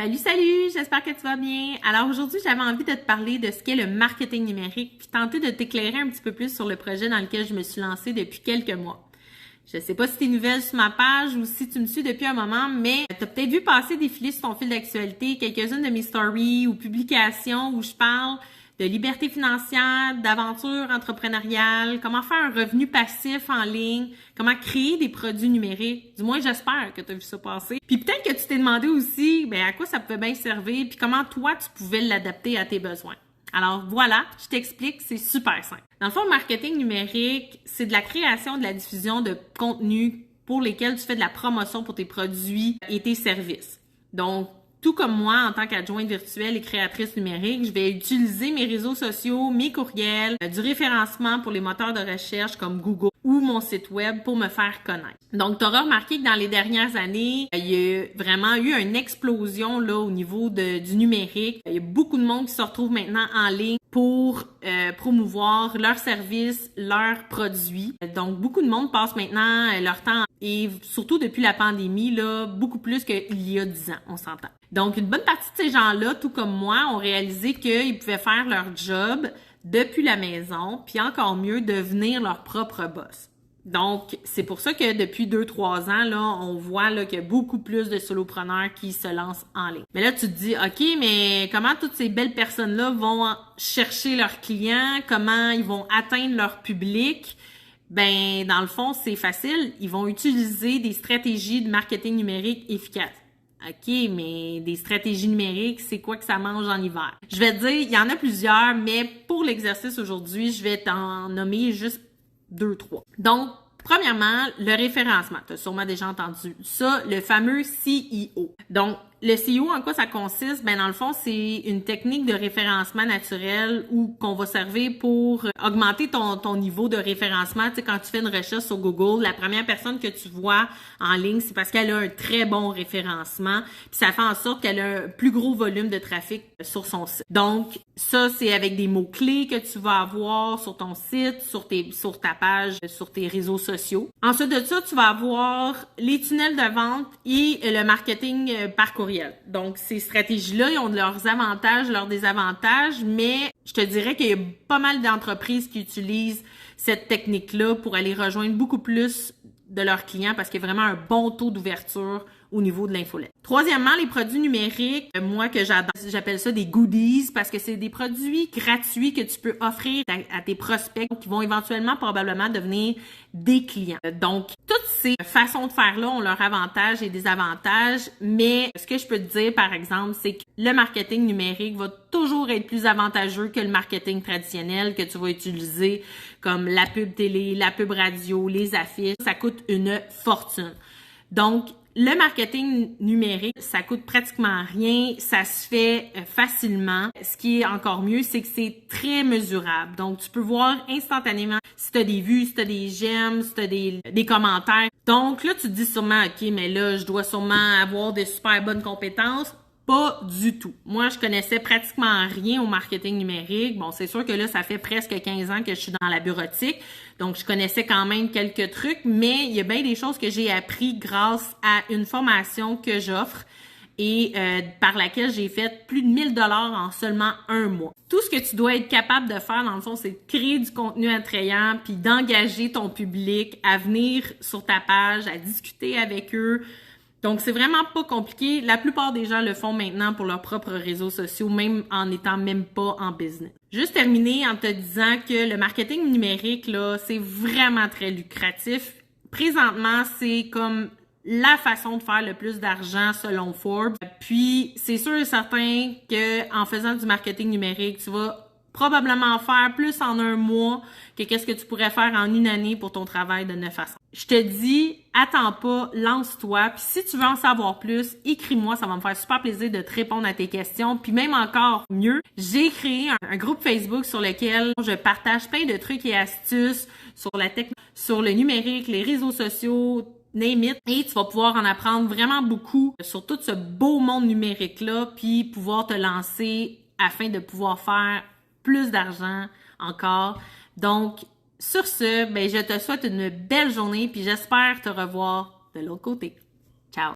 Salut, j'espère que tu vas bien. Alors aujourd'hui, j'avais envie de te parler de ce qu'est le marketing numérique puis tenter de t'éclairer un petit peu plus sur le projet dans lequel je me suis lancée depuis quelques mois. Je sais pas si tu es nouvelle sur ma page ou si tu me suis depuis un moment, mais tu as peut-être vu passer défiler sur ton fil d'actualité quelques-unes de mes stories ou publications où je parle de liberté financière, d'aventure entrepreneuriale, comment faire un revenu passif en ligne, comment créer des produits numériques. Du moins, j'espère que tu as vu ça passer. Puis peut-être que tu t'es demandé aussi à quoi ça pouvait bien servir, puis comment toi, tu pouvais l'adapter à tes besoins. Alors voilà, je t'explique, c'est super simple. Dans le fond, le marketing numérique, c'est de la création, de la diffusion de contenus pour lesquels tu fais de la promotion pour tes produits et tes services. Donc, tout comme moi, en tant qu'adjointe virtuelle et créatrice numérique, je vais utiliser mes réseaux sociaux, mes courriels, du référencement pour les moteurs de recherche comme Google ou mon site web pour me faire connaître. Donc, tu auras remarqué que dans les dernières années, il y a vraiment eu une explosion là au niveau du numérique. Il y a beaucoup de monde qui se retrouve maintenant en ligne pour promouvoir leurs services, leurs produits. Donc, beaucoup de monde passe maintenant leur temps et surtout depuis la pandémie, là, beaucoup plus qu'il y a 10 ans, on s'entend. Donc, une bonne partie de ces gens-là, tout comme moi, ont réalisé qu'ils pouvaient faire leur job depuis la maison, puis encore mieux, devenir leur propre boss. Donc, c'est pour ça que depuis 2-3 ans, là, on voit là, qu'il y a beaucoup plus de solopreneurs qui se lancent en ligne. Mais là, tu te dis, OK, mais comment toutes ces belles personnes-là vont chercher leurs clients? Comment ils vont atteindre leur public? Ben, dans le fond, c'est facile. Ils vont utiliser des stratégies de marketing numérique efficaces. OK, mais des stratégies numériques, c'est quoi que ça mange en hiver? Je vais te dire, il y en a plusieurs, mais pour l'exercice aujourd'hui, je vais t'en nommer juste 2-3. Donc, premièrement, le référencement. Tu as sûrement déjà entendu ça, le fameux CEO. Donc, le CEO, en quoi ça consiste? Ben, dans le fond, c'est une technique de référencement naturel où qu'on va servir pour augmenter ton niveau de référencement. Tu sais, quand tu fais une recherche sur Google, la première personne que tu vois en ligne, c'est parce qu'elle a un très bon référencement. Puis ça fait en sorte qu'elle a un plus gros volume de trafic sur son site. Donc, ça, c'est avec des mots-clés que tu vas avoir sur ton site, sur ta page, sur tes réseaux sociaux. Ensuite de ça, tu vas avoir les tunnels de vente et le marketing par courriel. Donc, ces stratégies-là, ils ont leurs avantages, leurs désavantages, mais je te dirais qu'il y a pas mal d'entreprises qui utilisent cette technique-là pour aller rejoindre beaucoup plus de leurs clients parce qu'il y a vraiment un bon taux d'ouverture au niveau de l'infolette. Troisièmement, les produits numériques, moi que j'adore, j'appelle ça des goodies parce que c'est des produits gratuits que tu peux offrir à tes prospects qui vont éventuellement probablement devenir des clients. Donc, toutes ces façons de faire-là ont leurs avantages et désavantages, mais ce que je peux te dire, par exemple, c'est que le marketing numérique va toujours être plus avantageux que le marketing traditionnel que tu vas utiliser comme la pub télé, la pub radio, les affiches. Ça coûte une fortune. Donc, le marketing numérique, ça coûte pratiquement rien, ça se fait facilement. Ce qui est encore mieux, c'est que c'est très mesurable. Donc, tu peux voir instantanément si tu as des vues, si tu as des j'aime, si tu as des commentaires. Donc, là, tu te dis sûrement, OK, mais là, je dois sûrement avoir de super bonnes compétences. Pas du tout. Moi, je connaissais pratiquement rien au marketing numérique. Bon, c'est sûr que là, ça fait presque 15 ans que je suis dans la bureautique, donc je connaissais quand même quelques trucs, mais il y a bien des choses que j'ai appris grâce à une formation que j'offre et par laquelle j'ai fait plus de 1000 $ en seulement un mois. Tout ce que tu dois être capable de faire, dans le fond, c'est de créer du contenu attrayant puis d'engager ton public à venir sur ta page, à discuter avec eux. Donc, c'est vraiment pas compliqué. La plupart des gens le font maintenant pour leurs propres réseaux sociaux, même en n'étant même pas en business. Juste terminer en te disant que le marketing numérique, là, c'est vraiment très lucratif. Présentement, c'est comme la façon de faire le plus d'argent selon Forbes. Puis, c'est sûr et certain que en faisant du marketing numérique, tu vas probablement faire plus en un mois que qu'est-ce que tu pourrais faire en une année pour ton travail de 9 à 5. Je te dis, attends pas, lance-toi. Puis si tu veux en savoir plus, écris-moi, ça va me faire super plaisir de te répondre à tes questions. Puis même encore mieux, j'ai créé un groupe Facebook sur lequel je partage plein de trucs et astuces sur la technologie, sur le numérique, les réseaux sociaux, name it. Et tu vas pouvoir en apprendre vraiment beaucoup sur tout ce beau monde numérique-là, puis pouvoir te lancer afin de pouvoir faire plus d'argent encore. Donc, sur ce, je te souhaite une belle journée puis j'espère te revoir de l'autre côté.